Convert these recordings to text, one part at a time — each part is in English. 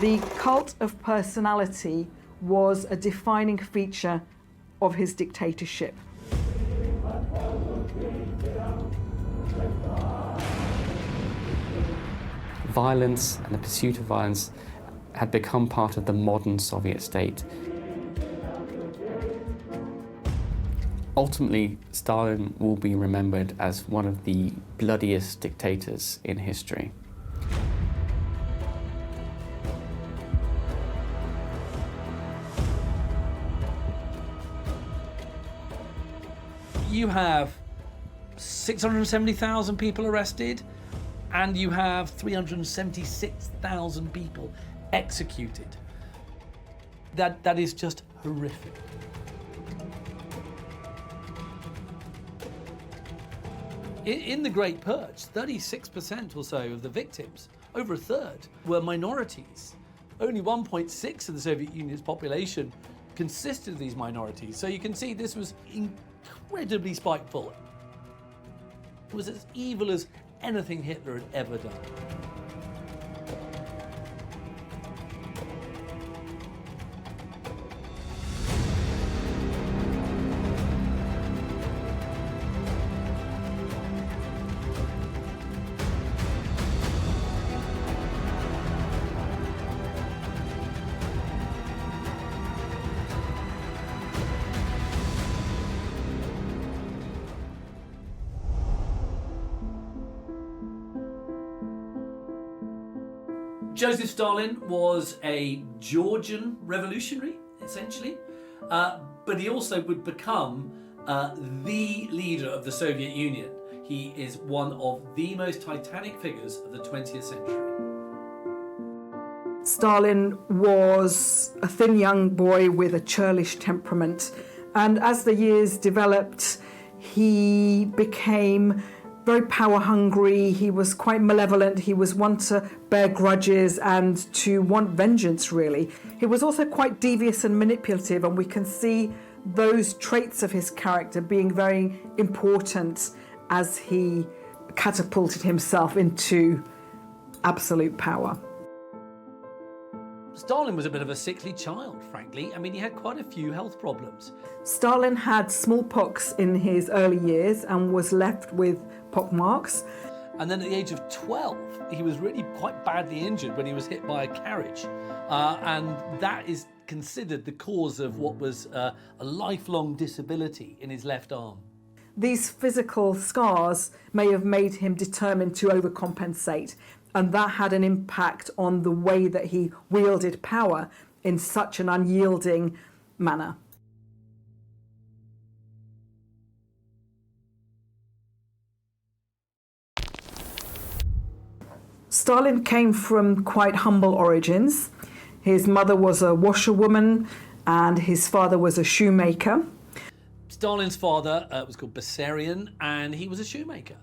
The cult of personality was a defining feature of his dictatorship. Violence and the pursuit of violence had become part of the modern Soviet state. Ultimately, Stalin will be remembered as one of the bloodiest dictators in history. You have 670,000 people arrested, and you have 376,000 people executed. That is just horrific. In the Great Purge, 36% or so of the victims, over a third, were minorities. Only 1.6% of the Soviet Union's population consisted of these minorities. So you can see this was incredibly spiteful. It was as evil as anything Hitler had ever done. Josef Stalin was a Georgian revolutionary, essentially, but he also would become the leader of the Soviet Union. He is one of the most titanic figures of the 20th century. Stalin was a thin young boy with a churlish temperament, and as the years developed, he became very power hungry. He was quite malevolent. He was one to bear grudges and to want vengeance, really. He was also quite devious and manipulative, and we can see those traits of his character being very important as he catapulted himself into absolute power. Stalin was a bit of a sickly child, frankly. I mean, he had quite a few health problems. Stalin had smallpox in his early years and was left with pockmarks. And then at the age of 12, he was really quite badly injured when he was hit by a carriage. And that is considered the cause of what was a lifelong disability in his left arm. These physical scars may have made him determined to overcompensate, and that had an impact on the way that he wielded power in such an unyielding manner. Stalin came from quite humble origins. His mother was a washerwoman and his father was a shoemaker. Stalin's father was called Bessarion, and he was a shoemaker.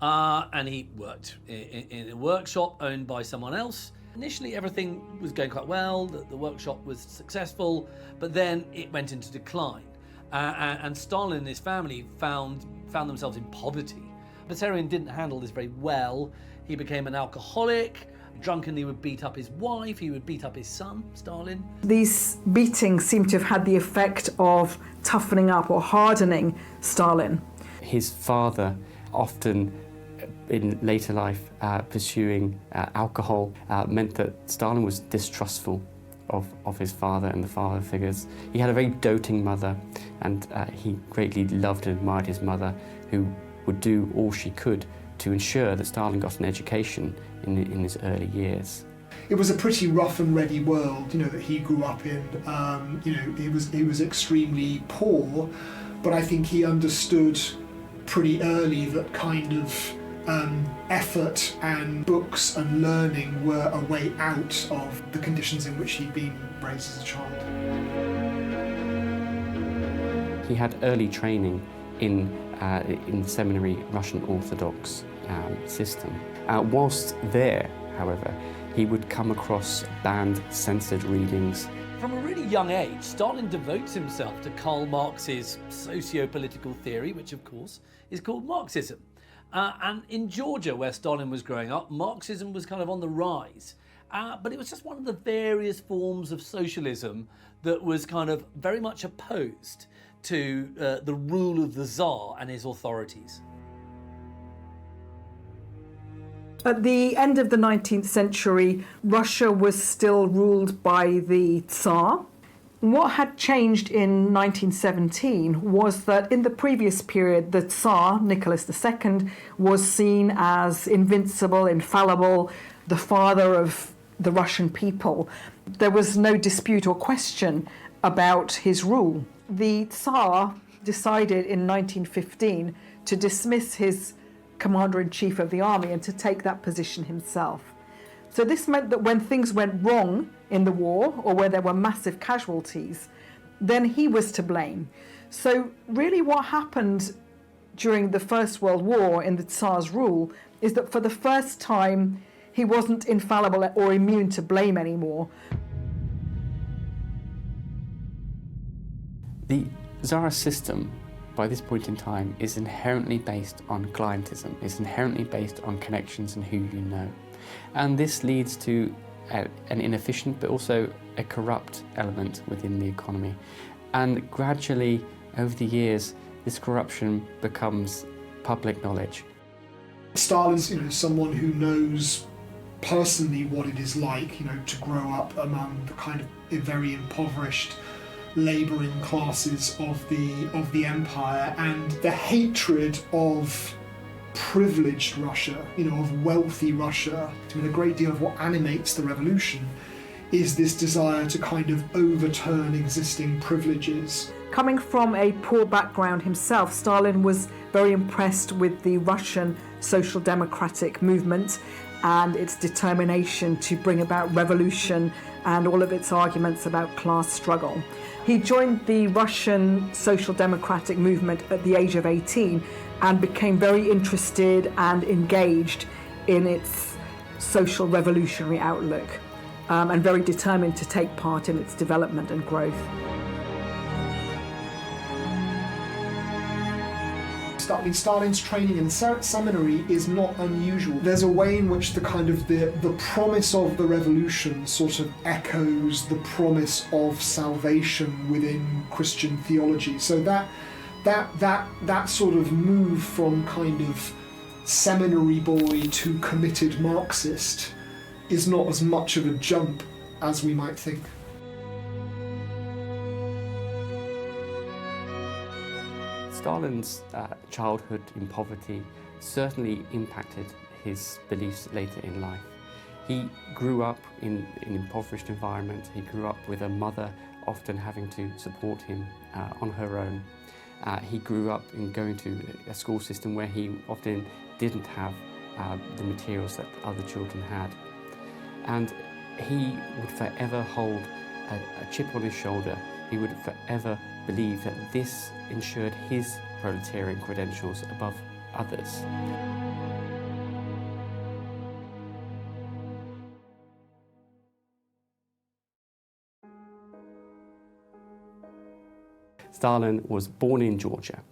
And he worked in a workshop owned by someone else. Initially, everything was going quite well. The workshop was successful, but then it went into decline. And Stalin and his family found themselves in poverty. Bessarion didn't handle this very well. He became an alcoholic. Drunkenly would beat up his wife. He would beat up his son, Stalin. These beatings seem to have had the effect of toughening up or hardening Stalin. His father, often in later life pursuing alcohol, meant that Stalin was distrustful of his father and the father figures. He had a very doting mother, and he greatly loved and admired his mother, who would do all she could to ensure that Stalin got an education in his early years. It was a pretty rough and ready world, that he grew up in. He was extremely poor, but I think he understood pretty early that kind of effort and books and learning were a way out of the conditions in which he'd been raised as a child. He had early training in the seminary Russian Orthodox system. Whilst there, however, he would come across banned, censored readings. From a really young age, Stalin devotes himself to Karl Marx's socio-political theory, which of course is called Marxism. And in Georgia, where Stalin was growing up, Marxism was kind of on the rise. but it was just one of the various forms of socialism that was kind of very much opposed to the rule of the Tsar and his authorities. At the end of the 19th century, Russia was still ruled by the Tsar. What had changed in 1917 was that in the previous period, the Tsar, Nicholas II, was seen as invincible, infallible, the father of the Russian people. There was no dispute or question about his rule. The Tsar decided in 1915 to dismiss his commander-in-chief of the army and to take that position himself. So this meant that when things went wrong in the war, or where there were massive casualties, then he was to blame. So really what happened during the First World War in the Tsar's rule is that for the first time he wasn't infallible or immune to blame anymore. The Tsarist system, by this point in time, is inherently based on clientism, is inherently based on connections and who you know. And this leads to an inefficient but also a corrupt element within the economy. And gradually, over the years, this corruption becomes public knowledge. Stalin's, someone who knows personally what it is like, to grow up among the kind of very impoverished labouring classes of the empire, and the hatred of privileged Russia, of wealthy Russia. A great deal of what animates the revolution is this desire to kind of overturn existing privileges. Coming from a poor background himself, Stalin was very impressed with the Russian social democratic movement and its determination to bring about revolution and all of its arguments about class struggle. He joined the Russian social democratic movement at the age of 18 and became very interested and engaged in its social revolutionary outlook, and very determined to take part in its development and growth. Stalin's training in seminary is not unusual. There's a way in which the promise of the revolution sort of echoes the promise of salvation within Christian theology. So that sort of move from kind of seminary boy to committed Marxist is not as much of a jump as we might think. Stalin's childhood in poverty certainly impacted his beliefs later in life. He grew up in an impoverished environment. He grew up with a mother often having to support him on her own. He grew up in going to a school system where he often didn't have the materials that other children had. And he would forever hold a chip on his shoulder. He would forever believe that this ensured his proletarian credentials above others. Stalin was born in Georgia,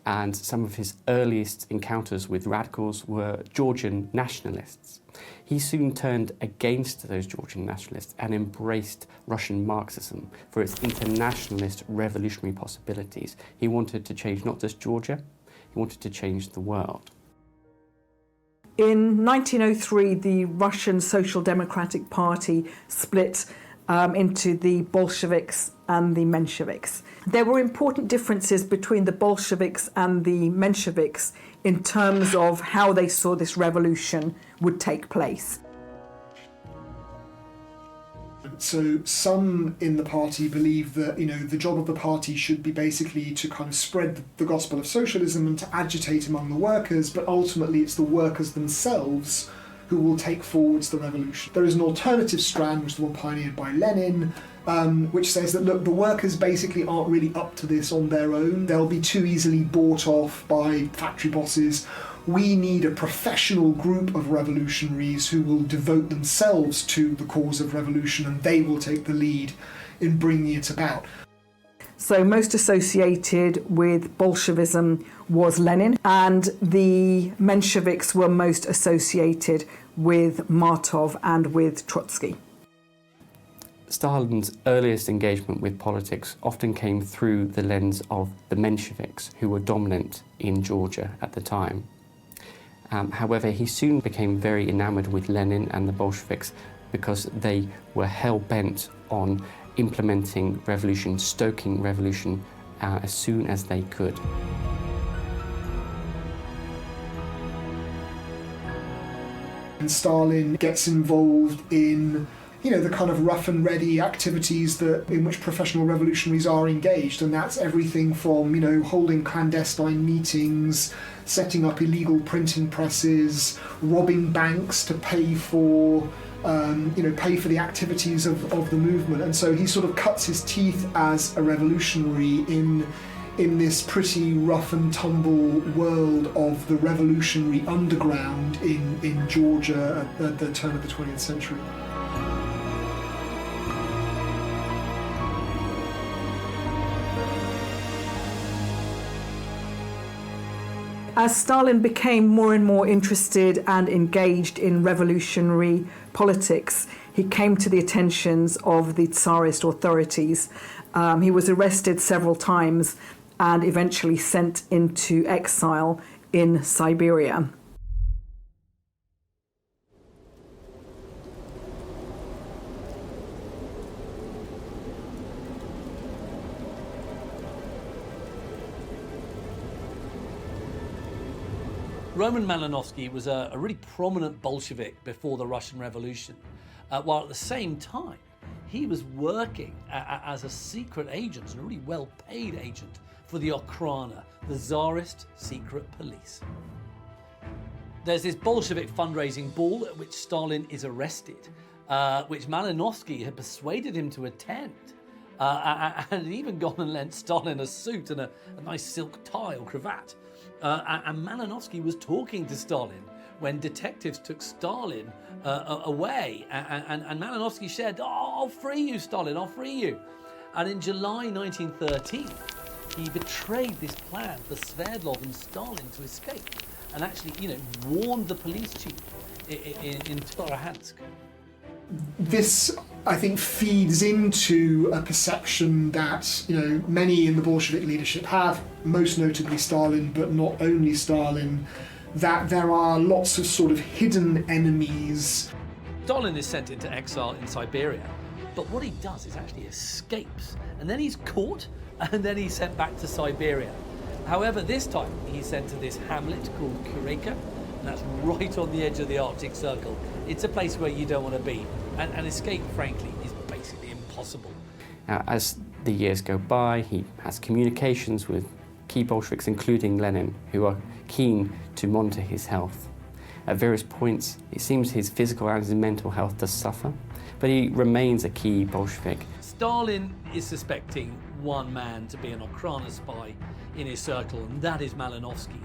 and some of his earliest encounters with radicals were Georgian nationalists. He soon turned against those Georgian nationalists and embraced Russian Marxism for its internationalist revolutionary possibilities. He wanted to change not just Georgia, he wanted to change the world. In 1903, the Russian Social Democratic Party split into the Bolsheviks and the Mensheviks. There were important differences between the Bolsheviks and the Mensheviks in terms of how they saw this revolution would take place. So some in the party believe that, the job of the party should be basically to kind of spread the gospel of socialism and to agitate among the workers, but ultimately it's the workers themselves who will take forwards the revolution. There is an alternative strand, which is the one pioneered by Lenin, which says that, look, the workers basically aren't really up to this on their own. They'll be too easily bought off by factory bosses. We need a professional group of revolutionaries who will devote themselves to the cause of revolution, and they will take the lead in bringing it about. So most associated with Bolshevism was Lenin, and the Mensheviks were most associated with Martov and with Trotsky. Stalin's earliest engagement with politics often came through the lens of the Mensheviks, who were dominant in Georgia at the time. However, he soon became very enamoured with Lenin and the Bolsheviks because they were hell-bent on implementing revolution, stoking revolution as soon as they could. And Stalin gets involved in, the kind of rough and ready activities in which professional revolutionaries are engaged, and that's everything from, holding clandestine meetings, setting up illegal printing presses, robbing banks to pay for the activities of the movement. And so he sort of cuts his teeth as a revolutionary in this pretty rough and tumble world of the revolutionary underground in Georgia at the turn of the 20th century. As Stalin became more and more interested and engaged in revolutionary politics, he came to the attentions of the Tsarist authorities. He was arrested several times and eventually sent into exile in Siberia. Roman Malinowski was a really prominent Bolshevik before the Russian Revolution, while at the same time he was working as a secret agent, and a really well-paid agent, for the Okhrana, the Tsarist secret police. There's this Bolshevik fundraising ball at which Stalin is arrested, which Malinowski had persuaded him to attend, and had even gone and lent Stalin a suit and a nice silk tie or cravat. And Malinowski was talking to Stalin when detectives took Stalin away, and Malinowski said, I'll free you, Stalin, I'll free you. And in July 1913, he betrayed this plan for Sverdlov and Stalin to escape, and actually, warned the police chief in Torohansk. This, I think, feeds into a perception that, many in the Bolshevik leadership have, most notably Stalin, but not only Stalin, that there are lots of sort of hidden enemies. Stalin is sent into exile in Siberia, but what he does is actually escapes, and then he's caught, and then he's sent back to Siberia. However, this time he's sent to this hamlet called Kureka, and that's right on the edge of the Arctic Circle. It's a place where you don't want to be, and escape, frankly, is basically impossible. Now, as the years go by, he has communications with key Bolsheviks, including Lenin, who are keen to monitor his health. At various points, it seems his physical and his mental health does suffer, but he remains a key Bolshevik. Stalin is suspecting one man to be an Okhrana spy in his circle, and that is Malinowski.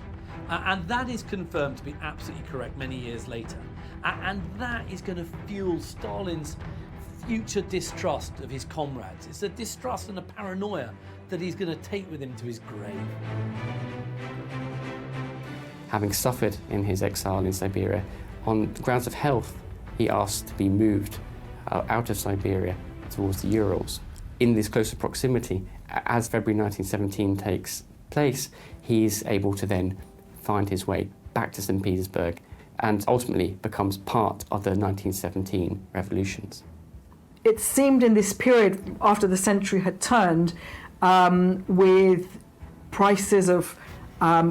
And that is confirmed to be absolutely correct many years later. And that is going to fuel Stalin's future distrust of his comrades. It's a distrust and a paranoia that he's going to take with him to his grave. Having suffered in his exile in Siberia, on grounds of health, he asked to be moved out of Siberia towards the Urals. In this closer proximity, as February 1917 takes place, he's able to then find his way back to St. Petersburg and ultimately becomes part of the 1917 revolutions. It seemed in this period, after the century had turned, with prices of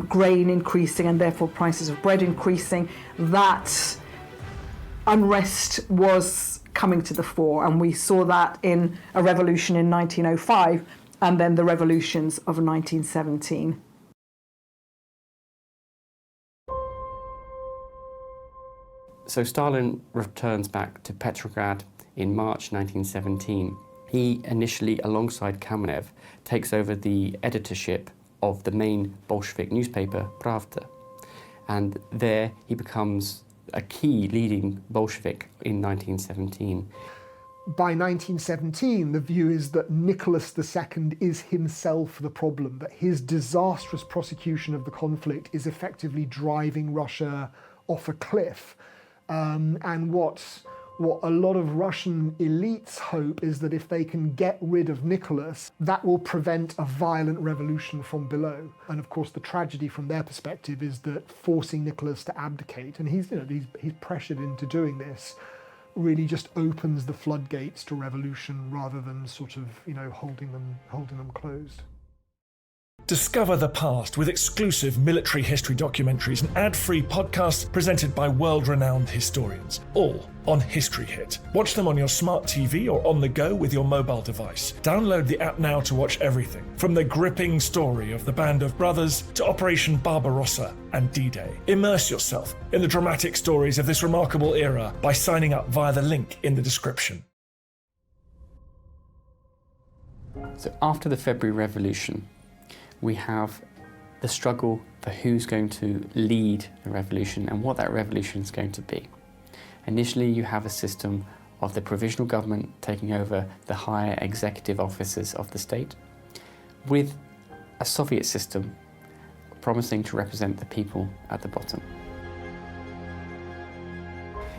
grain increasing and therefore prices of bread increasing, that unrest was coming to the fore, and we saw that in a revolution in 1905 and then the revolutions of 1917. So Stalin returns back to Petrograd in March 1917. He initially, alongside Kamenev, takes over the editorship of the main Bolshevik newspaper, Pravda. And there he becomes a key leading Bolshevik in 1917. by 1917, the view is that Nicholas II is himself the problem, that his disastrous prosecution of the conflict is effectively driving Russia off a cliff. And what a lot of Russian elites hope is that if they can get rid of Nicholas, that will prevent a violent revolution from below. And of course, the tragedy from their perspective is that forcing Nicholas to abdicate, and he's pressured into doing this, really just opens the floodgates to revolution rather than sort of, holding them closed. Discover the past with exclusive military history documentaries and ad-free podcasts presented by world-renowned historians, all on History Hit. Watch them on your smart TV or on the go with your mobile device. Download the app now to watch everything, from the gripping story of the Band of Brothers to Operation Barbarossa and D-Day. Immerse yourself in the dramatic stories of this remarkable era by signing up via the link in the description. So after the February Revolution, we have the struggle for who's going to lead the revolution and what that revolution is going to be. Initially, you have a system of the provisional government taking over the higher executive offices of the state, with a Soviet system promising to represent the people at the bottom.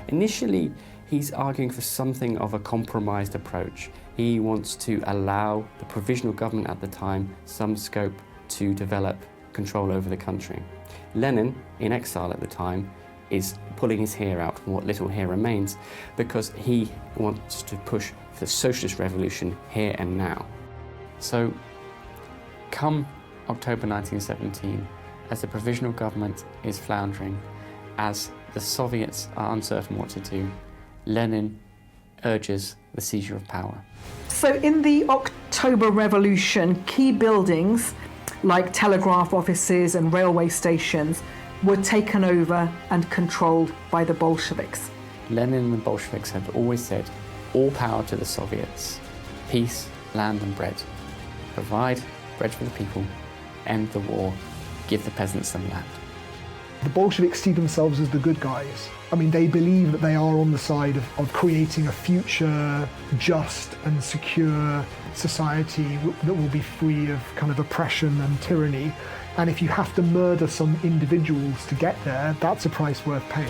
Initially, he's arguing for something of a compromised approach. He wants to allow the provisional government at the time some scope to develop control over the country. Lenin, in exile at the time, is pulling his hair out from what little hair remains because he wants to push for the socialist revolution here and now. So, come October 1917, as the provisional government is floundering, as the Soviets are uncertain what to do, Lenin urges the seizure of power. So in the October Revolution, key buildings like telegraph offices and railway stations were taken over and controlled by the Bolsheviks. Lenin and the Bolsheviks had always said, all power to the Soviets, peace, land and bread. Provide bread for the people, end the war, give the peasants some land. The Bolsheviks see themselves as the good guys. I mean, they believe that they are on the side of creating a future, just and secure society that will be free of kind of oppression and tyranny. And if you have to murder some individuals to get there, that's a price worth paying.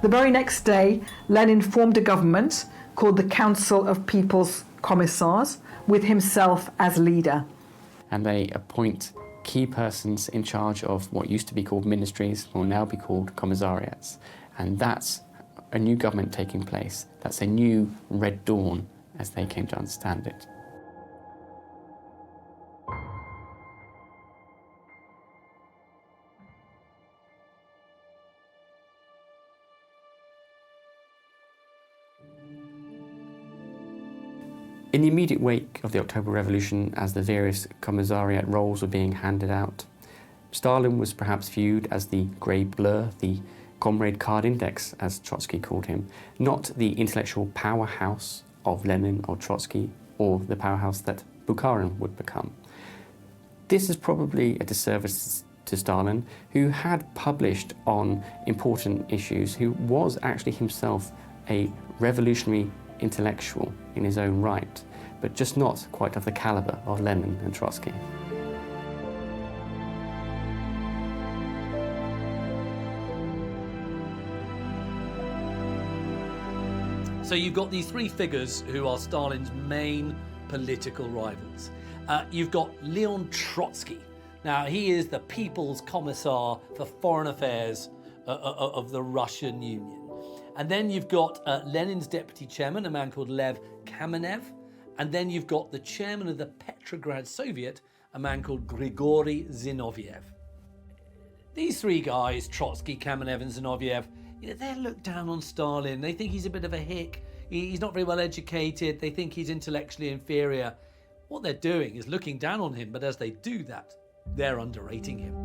The very next day, Lenin formed a government called the Council of People's Commissars, with himself as leader. And they appoint key persons in charge of what used to be called ministries, will now be called commissariats. And that's a new government taking place. That's a new Red Dawn, as they came to understand it. In the immediate wake of the October Revolution, as the various commissariat roles were being handed out, Stalin was perhaps viewed as the grey blur, the comrade card index, as Trotsky called him, not the intellectual powerhouse of Lenin or Trotsky, or the powerhouse that Bukharin would become. This is probably a disservice to Stalin, who had published on important issues, who was actually himself a revolutionary intellectual in his own right, but just not quite of the caliber of Lenin and Trotsky. So you've got these three figures who are Stalin's main political rivals. You've got Leon Trotsky. Now, he is the People's Commissar for Foreign Affairs of the Russian Union. And then you've got Lenin's deputy chairman, a man called Lev Kamenev. And then you've got the chairman of the Petrograd Soviet, a man called Grigory Zinoviev. These three guys, Trotsky, Kamenev and Zinoviev, they look down on Stalin. They think he's a bit of a hick. He's not very well educated. They think he's intellectually inferior. What they're doing is looking down on him, but as they do that, they're underrating him.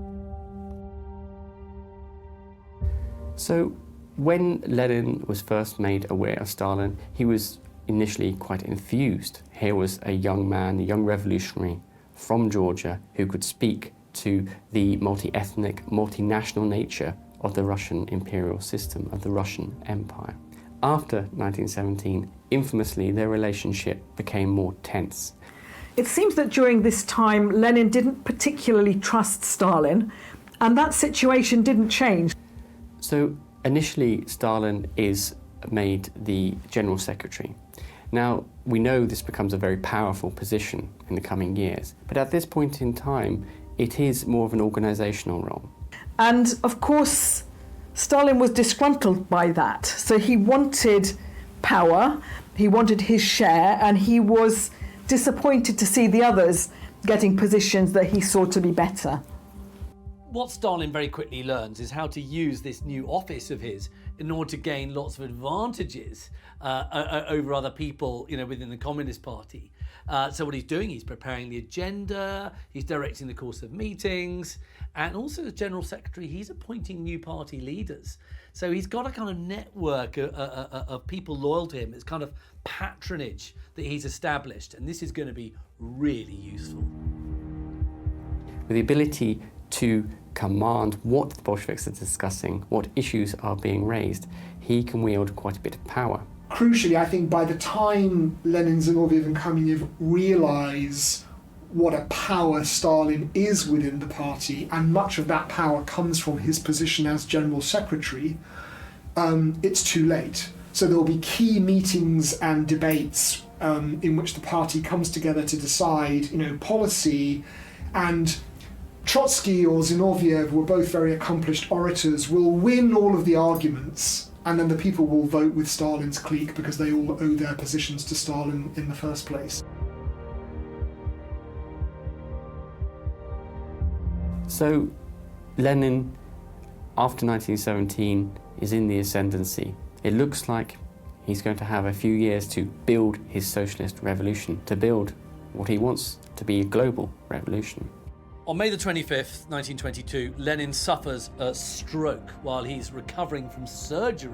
So, when Lenin was first made aware of Stalin, he was initially quite enthused. Here was a young man, a young revolutionary from Georgia who could speak to the multi-ethnic, multinational nature of the Russian imperial system, of the Russian Empire. After 1917, infamously, their relationship became more tense. It seems that during this time, Lenin didn't particularly trust Stalin, and that situation didn't change. So initially, Stalin is made the general secretary. Now, we know this becomes a very powerful position in the coming years, but at this point in time, it is more of an organisational role. And of course, Stalin was disgruntled by that. So he wanted power, he wanted his share, and he was disappointed to see the others getting positions that he saw to be better. What Stalin very quickly learns is how to use this new office of his in order to gain lots of advantages over other people, within the Communist Party. So what he's doing, he's preparing the agenda, he's directing the course of meetings, and also as General Secretary, he's appointing new party leaders. So he's got a kind of network of people loyal to him. It's kind of patronage that he's established, and this is going to be really useful. With the ability to command what the Bolsheviks are discussing, what issues are being raised, he can wield quite a bit of power. Crucially, I think by the time Lenin, Zinoviev and Kamenev realise what a power Stalin is within the party, and much of that power comes from his position as General Secretary, it's too late. So there will be key meetings and debates in which the party comes together to decide, policy, and Trotsky or Zinoviev, who were both very accomplished orators, will win all of the arguments, and then the people will vote with Stalin's clique because they all owe their positions to Stalin in the first place. So Lenin, after 1917, is in the ascendancy. It looks like he's going to have a few years to build his socialist revolution, to build what he wants to be a global revolution. On May the 25th, 1922, Lenin suffers a stroke while he's recovering from surgery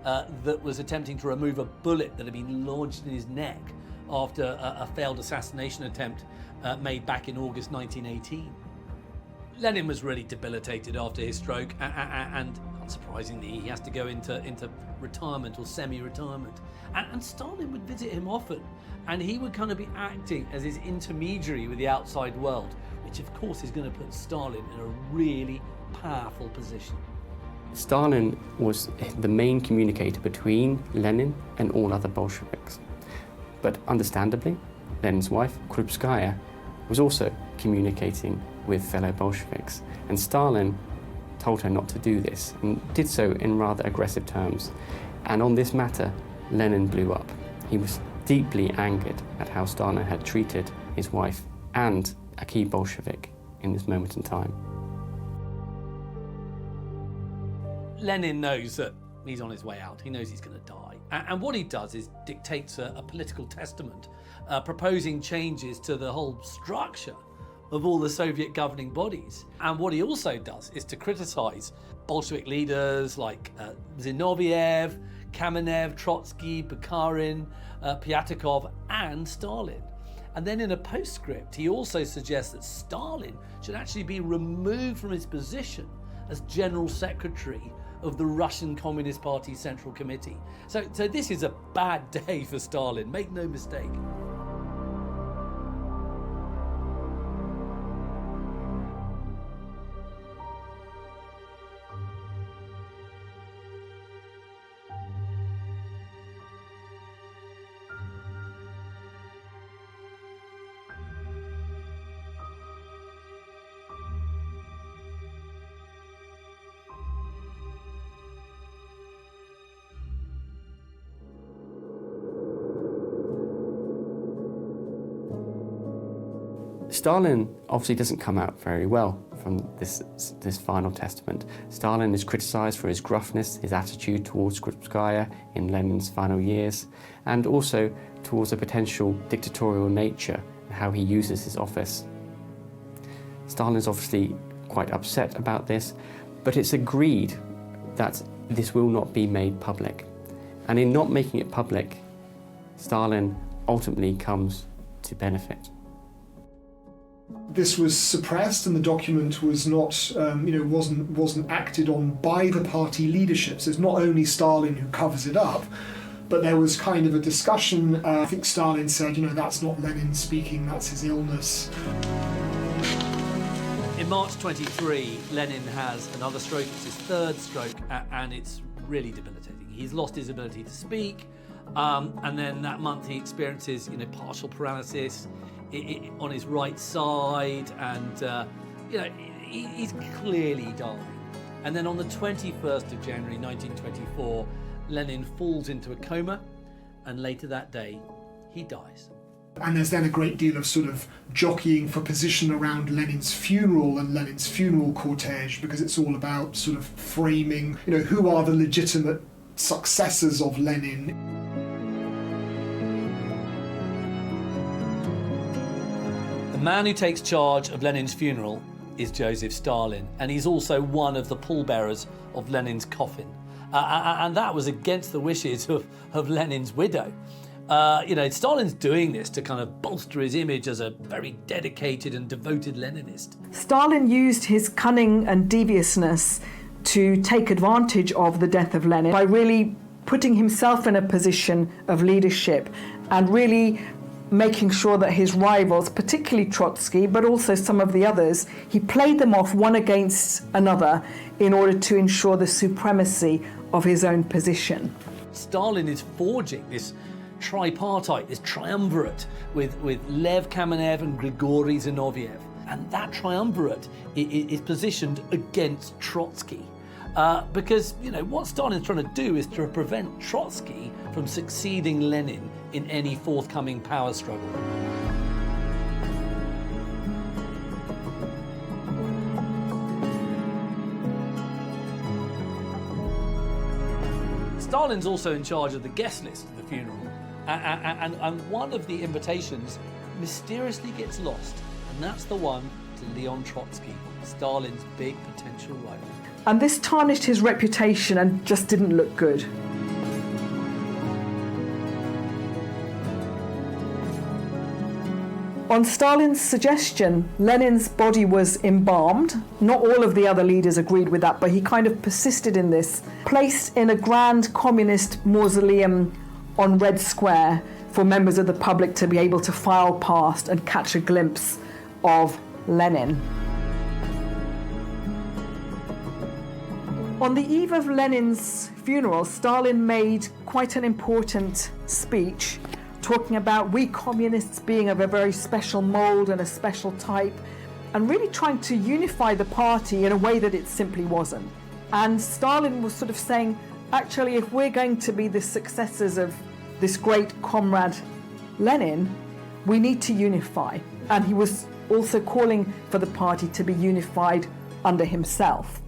that was attempting to remove a bullet that had been lodged in his neck after a failed assassination attempt made back in August 1918. Lenin was really debilitated after his stroke, and unsurprisingly, he has to go into retirement or semi-retirement. And Stalin would visit him often, and he would kind of be acting as his intermediary with the outside world, which of course is going to put Stalin in a really powerful position. Stalin was the main communicator between Lenin and all other Bolsheviks. But understandably, Lenin's wife, Krupskaya, was also communicating with fellow Bolsheviks, and Stalin told her not to do this, and did so in rather aggressive terms. And on this matter, Lenin blew up. He was deeply angered at how Stalin had treated his wife and a key Bolshevik in this moment in time. Lenin knows that he's on his way out. He knows he's going to die. And what he does is dictates a political testament, proposing changes to the whole structure of all the Soviet governing bodies. And what he also does is to criticize Bolshevik leaders like Zinoviev, Kamenev, Trotsky, Bukharin, Pyatakov, and Stalin. And then in a postscript, he also suggests that Stalin should actually be removed from his position as General Secretary of the Russian Communist Party Central Committee. So this is a bad day for Stalin, make no mistake. Stalin obviously doesn't come out very well from this final testament. Stalin is criticised for his gruffness, his attitude towards Krupskaya in Lenin's final years, and also towards a potential dictatorial nature and how he uses his office. Stalin is obviously quite upset about this, but it's agreed that this will not be made public. And in not making it public, Stalin ultimately comes to benefit. This was suppressed, and the document was not, wasn't acted on by the party leadership. So it's not only Stalin who covers it up, but there was kind of a discussion. I think Stalin said, that's not Lenin speaking, that's his illness. In March 23, Lenin has another stroke. It's his third stroke, and it's really debilitating. He's lost his ability to speak, and then that month he experiences, partial paralysis on his right side, and he's clearly dying. And then on the 21st of January 1924, Lenin falls into a coma, and later that day, he dies. And there's then a great deal of sort of jockeying for position around Lenin's funeral and Lenin's funeral cortege, because it's all about sort of framing, who are the legitimate successors of Lenin. The man who takes charge of Lenin's funeral is Josef Stalin, and he's also one of the pallbearers of Lenin's coffin. And that was against the wishes of Lenin's widow. Stalin's doing this to kind of bolster his image as a very dedicated and devoted Leninist. Stalin used his cunning and deviousness to take advantage of the death of Lenin by really putting himself in a position of leadership and really making sure that his rivals, particularly Trotsky, but also some of the others, he played them off one against another in order to ensure the supremacy of his own position. Stalin is forging this tripartite, this triumvirate with Lev Kamenev and Grigory Zinoviev. And that triumvirate is positioned against Trotsky. Because, what Stalin's trying to do is to prevent Trotsky from succeeding Lenin in any forthcoming power struggle. Stalin's also in charge of the guest list at the funeral. And one of the invitations mysteriously gets lost, and that's the one to Leon Trotsky, Stalin's big potential rival. And this tarnished his reputation and just didn't look good. On Stalin's suggestion, Lenin's body was embalmed. Not all of the other leaders agreed with that, but he kind of persisted in this. Placed in a grand communist mausoleum on Red Square for members of the public to be able to file past and catch a glimpse of Lenin. On the eve of Lenin's funeral, Stalin made quite an important speech talking about we communists being of a very special mold and a special type, and really trying to unify the party in a way that it simply wasn't. And Stalin was sort of saying, actually, if we're going to be the successors of this great comrade Lenin, we need to unify. And he was also calling for the party to be unified under himself.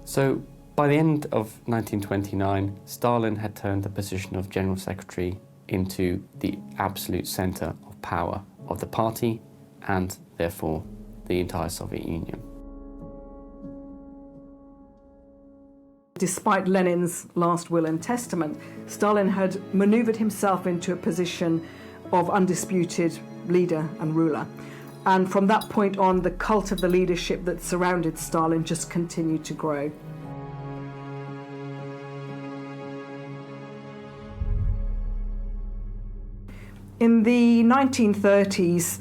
So by the end of 1929, Stalin had turned the position of General Secretary into the absolute centre of power of the party and therefore the entire Soviet Union. Despite Lenin's last will and testament, Stalin had manoeuvred himself into a position of undisputed leader and ruler. And from that point on, the cult of the leadership that surrounded Stalin just continued to grow. In the 1930s,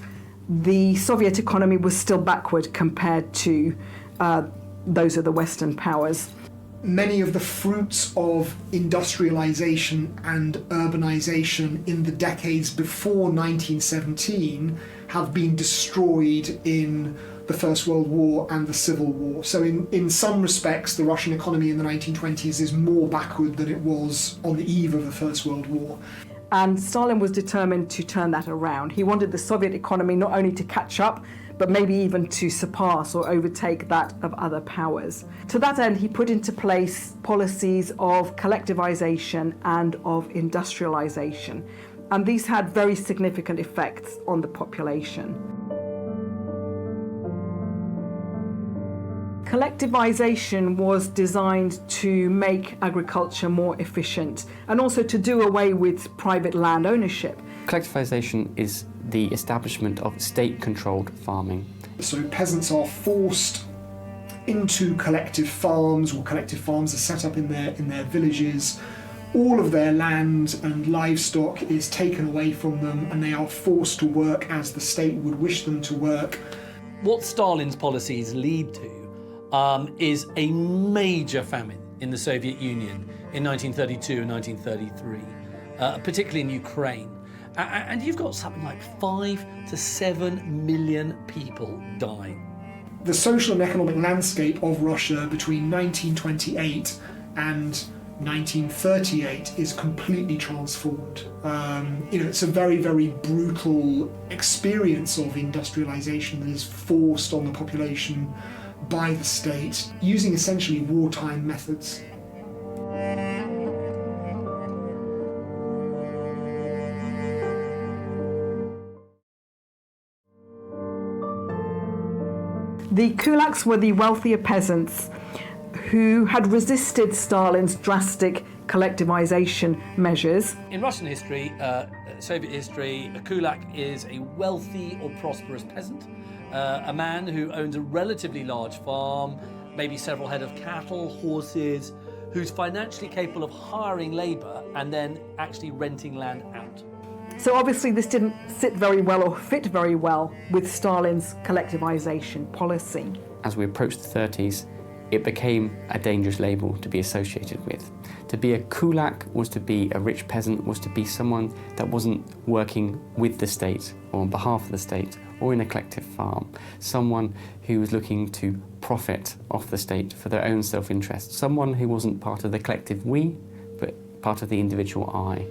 the Soviet economy was still backward compared to those of the Western powers. Many of the fruits of industrialization and urbanization in the decades before 1917 have been destroyed in the First World War and the Civil War. So in some respects, the Russian economy in the 1920s is more backward than it was on the eve of the First World War. And Stalin was determined to turn that around. He wanted the Soviet economy not only to catch up, but maybe even to surpass or overtake that of other powers. To that end, he put into place policies of collectivization and of industrialization. And these had very significant effects on the population. Collectivization was designed to make agriculture more efficient and also to do away with private land ownership. Collectivization is the establishment of state-controlled farming. So peasants are forced into collective farms, or collective farms are set up in their villages. All of their land and livestock is taken away from them, and they are forced to work as the state would wish them to work. What Stalin's policies lead to is a major famine in the Soviet Union in 1932 and 1933, particularly in Ukraine. And you've got something like 5 to 7 million people dying. The social and economic landscape of Russia between 1928 and 1938 is completely transformed. It's a very, very brutal experience of industrialization that is forced on the population by the state, using essentially wartime methods. The kulaks were the wealthier peasants who had resisted Stalin's drastic collectivization measures. In Russian history, Soviet history, a kulak is a wealthy or prosperous peasant, a man who owns a relatively large farm, maybe several head of cattle, horses, who's financially capable of hiring labour and then actually renting land out. So obviously this didn't sit very well or fit very well with Stalin's collectivization policy. As we approached the 30s, it became a dangerous label to be associated with. To be a kulak was to be a rich peasant, was to be someone that wasn't working with the state or on behalf of the state or in a collective farm. Someone who was looking to profit off the state for their own self-interest. Someone who wasn't part of the collective we, but part of the individual I.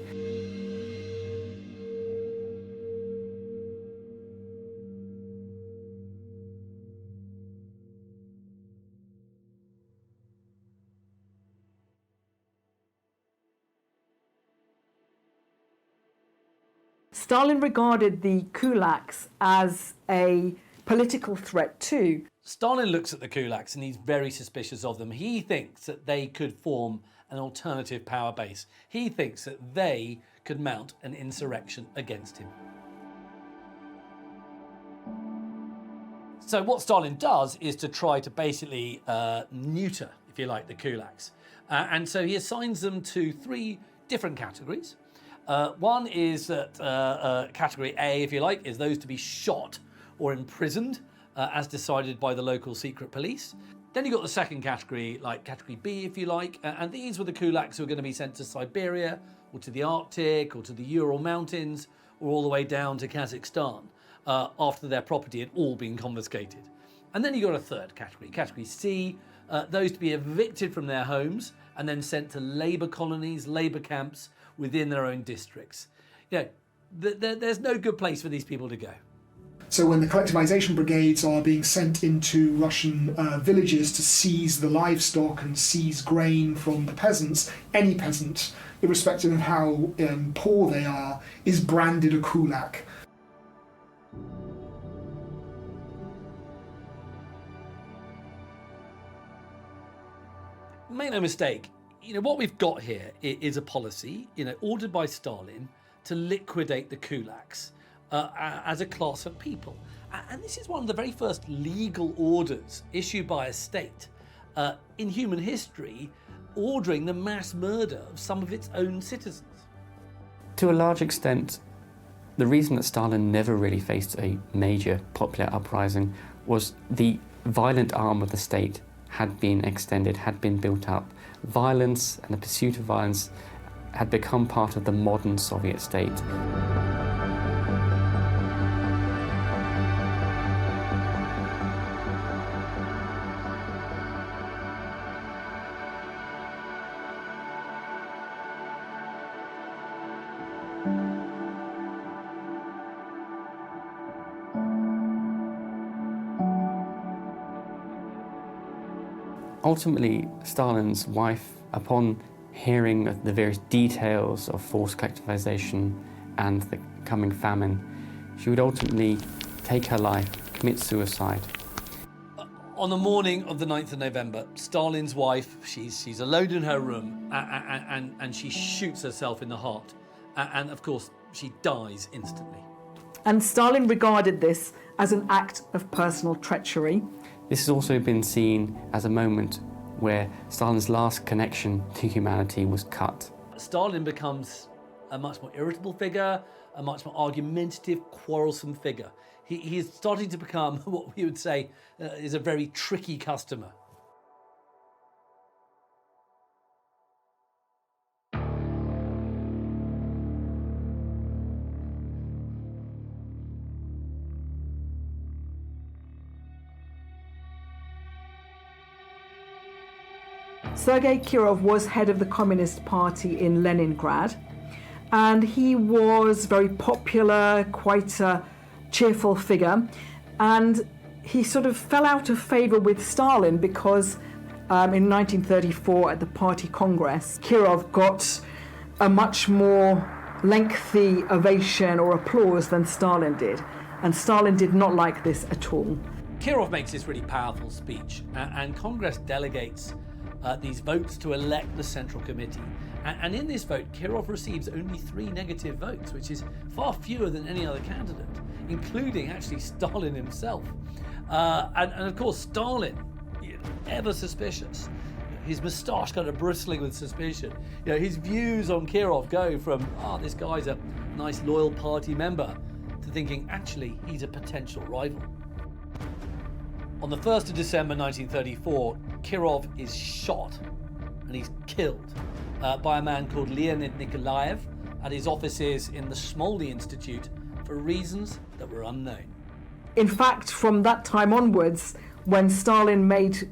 Stalin regarded the kulaks as a political threat too. Stalin looks at the kulaks and he's very suspicious of them. He thinks that they could form an alternative power base. He thinks that they could mount an insurrection against him. So what Stalin does is to try to basically neuter, if you like, the kulaks. And so he assigns them to 3 different categories. One is that category A, if you like, is those to be shot or imprisoned as decided by the local secret police. Then you've got the second category, like category B, if you like, and these were the kulaks who are going to be sent to Siberia or to the Arctic or to the Ural Mountains or all the way down to Kazakhstan after their property had all been confiscated. And then you've got a third category, category C, those to be evicted from their homes and then sent to labour colonies, labour camps within their own districts. There's no good place for these people to go. So when the collectivization brigades are being sent into Russian villages to seize the livestock and seize grain from the peasants, any peasant, irrespective of how poor they are, is branded a kulak. Make no mistake, what we've got here is a policy, ordered by Stalin to liquidate the kulaks as a class of people. And this is one of the very first legal orders issued by a state in human history, ordering the mass murder of some of its own citizens. To a large extent, the reason that Stalin never really faced a major popular uprising was the violent arm of the state had been extended, had been built up. Violence and the pursuit of violence had become part of the modern Soviet state. Ultimately, Stalin's wife, upon hearing of the various details of forced collectivization and the coming famine, she would ultimately take her life, commit suicide. On the morning of the 9th of November, Stalin's wife, she's alone in her room and she shoots herself in the heart. And of course, she dies instantly. And Stalin regarded this as an act of personal treachery. This has also been seen as a moment where Stalin's last connection to humanity was cut. Stalin becomes a much more irritable figure, a much more argumentative, quarrelsome figure. He is starting to become what we would say is a very tricky customer. Sergei Kirov was head of the Communist Party in Leningrad, and he was very popular, quite a cheerful figure, and he sort of fell out of favour with Stalin because in 1934 at the party congress, Kirov got a much more lengthy ovation or applause than Stalin did, and Stalin did not like this at all. Kirov makes this really powerful speech, and Congress delegates these votes to elect the Central Committee. And in this vote, Kirov receives only 3 negative votes, which is far fewer than any other candidate, including actually Stalin himself. And of course, Stalin, ever suspicious, his moustache kind of bristling with suspicion. His views on Kirov go from, this guy's a nice loyal party member, to thinking, actually, he's a potential rival. On the 1st of December 1934, Kirov is shot and he's killed by a man called Leonid Nikolaev at his offices in the Smolny Institute for reasons that were unknown. In fact, from that time onwards, when Stalin made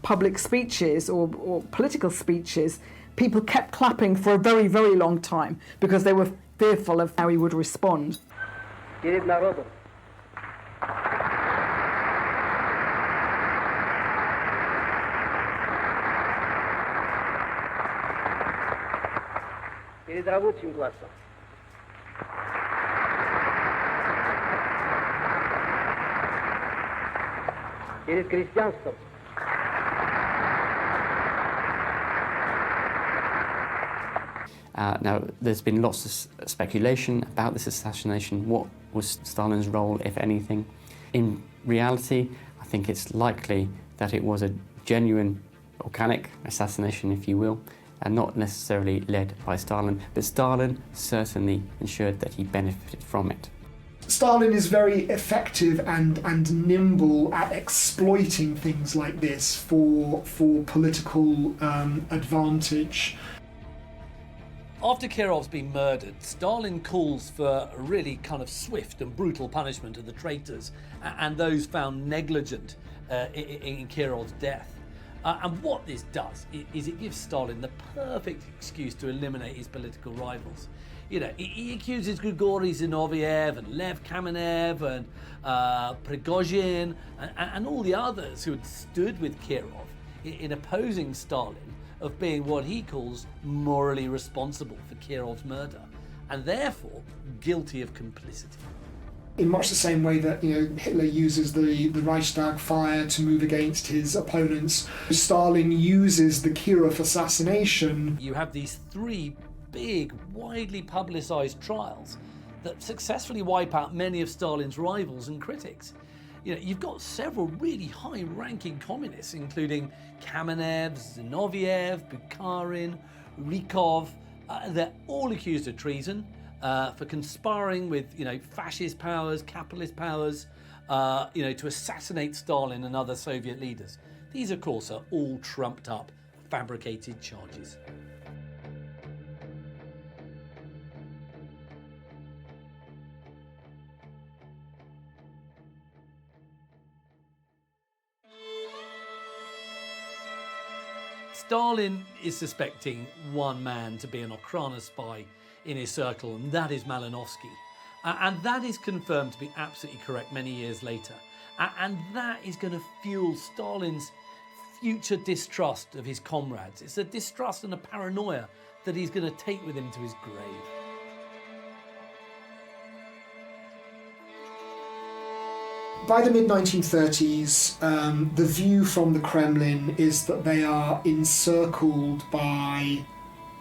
public speeches or political speeches, people kept clapping for a very, very long time because they were fearful of how he would respond. Перед народом. Перед рабочим классом. Перед крестьянством. Now, there's been lots of speculation about this assassination. What was Stalin's role, if anything? In reality, I think it's likely that it was a genuine, organic assassination, if you will, and not necessarily led by Stalin, but Stalin certainly ensured that he benefited from it. Stalin is very effective and nimble at exploiting things like this for political advantage. After Kirov's been murdered, Stalin calls for a really kind of swift and brutal punishment of the traitors and those found negligent in Kirov's death. And what this does is it gives Stalin the perfect excuse to eliminate his political rivals. He accuses Grigory Zinoviev and Lev Kamenev and Prigozhin and all the others who had stood with Kirov in opposing Stalin of being what he calls morally responsible for Kirov's murder, and therefore guilty of complicity. In much the same way that Hitler uses the Reichstag fire to move against his opponents, Stalin uses the Kirov assassination. You have these 3 big, widely publicized trials that successfully wipe out many of Stalin's rivals and critics. You've got several really high-ranking communists, including Kamenev, Zinoviev, Bukharin, Rykov. They're all accused of treason for conspiring with, fascist powers, capitalist powers, to assassinate Stalin and other Soviet leaders. These, of course, are all trumped-up, fabricated charges. Stalin is suspecting one man to be an Okhrana spy in his circle, and that is Malinovsky. And that is confirmed to be absolutely correct many years later. And that is going to fuel Stalin's future distrust of his comrades. It's a distrust and a paranoia that he's going to take with him to his grave. By the mid-1930s, the view from the Kremlin is that they are encircled by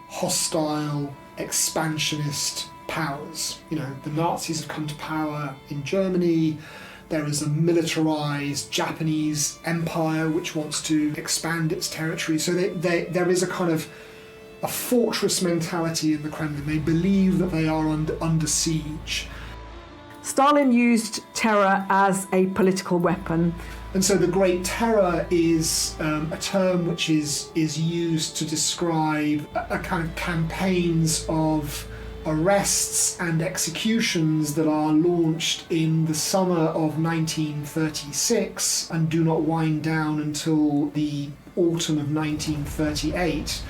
hostile, expansionist powers. You know, the Nazis have come to power in Germany. There is a militarized Japanese empire which wants to expand its territory. So there is a kind of a fortress mentality in the Kremlin. They believe that they are under siege. Stalin used terror as a political weapon. And so the Great Terror is a term which is used to describe a kind of campaigns of arrests and executions that are launched in the summer of 1936 and do not wind down until the autumn of 1938.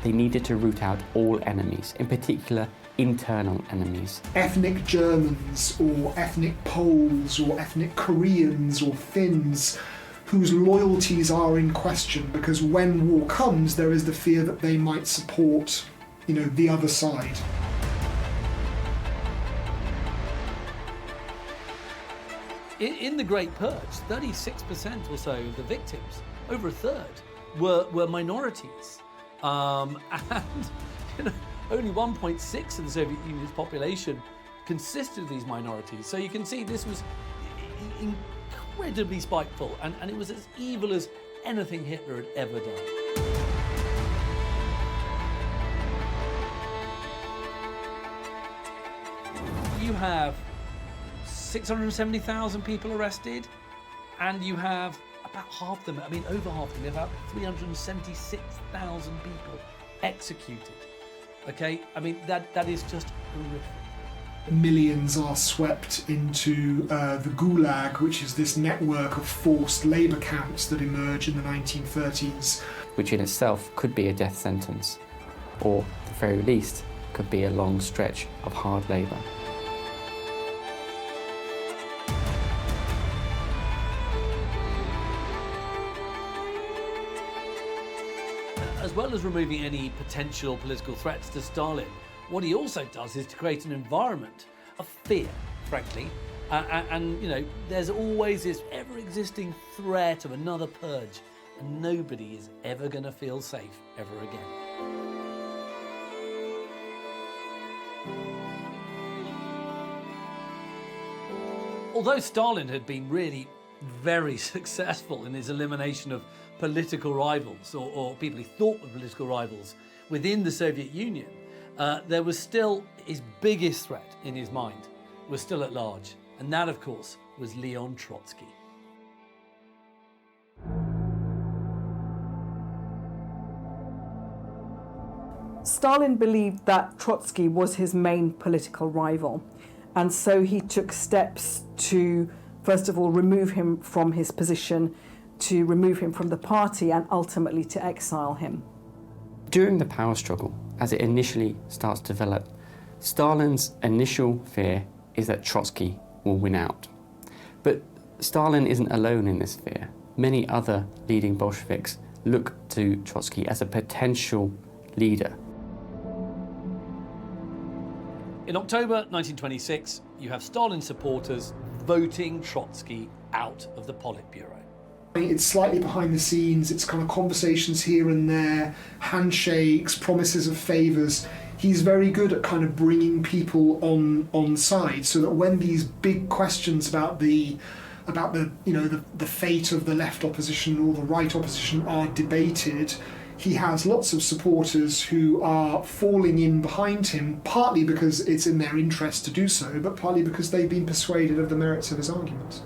They needed to root out all enemies, in particular internal enemies. Ethnic Germans or ethnic Poles or ethnic Koreans or Finns whose loyalties are in question, because when war comes there is the fear that they might support, you know, the other side. In the Great Purge, 36% or so of the victims, over a third, were minorities. And you know, only 1.6 of the Soviet Union's population consisted of these minorities. So you can see this was incredibly spiteful, and it was as evil as anything Hitler had ever done. You have 670,000 people arrested, and you have about half them, I mean over half them, about 376,000 people executed. Okay, I mean that is just horrific. Millions are swept into the Gulag, which is this network of forced labour camps that emerge in the 1930s. Which in itself could be a death sentence, or at the very least could be a long stretch of hard labour. As well as removing any potential political threats to Stalin, what he also does is to create an environment of fear, frankly. And you know, there's always this ever-existing threat of another purge, and nobody is ever going to feel safe ever again. Although Stalin had been really very successful in his elimination of political rivals, or people he thought were political rivals within the Soviet Union, there was still his biggest threat in his mind was still at large, and that of course was Leon Trotsky. Stalin believed that Trotsky was his main political rival, and so he took steps to, first of all, remove him from his position, to remove him from the party, and ultimately to exile him. During the power struggle, as it initially starts to develop, Stalin's initial fear is that Trotsky will win out. But Stalin isn't alone in this fear. Many other leading Bolsheviks look to Trotsky as a potential leader. In October 1926, you have Stalin supporters voting Trotsky out of the Politburo. It's slightly behind the scenes, it's kind of conversations here and there, handshakes, promises of favours. He's very good at kind of bringing people on side, so that when these big questions about the fate of the left opposition or the right opposition are debated, he has lots of supporters who are falling in behind him, partly because it's in their interest to do so, but partly because they've been persuaded of the merits of his arguments.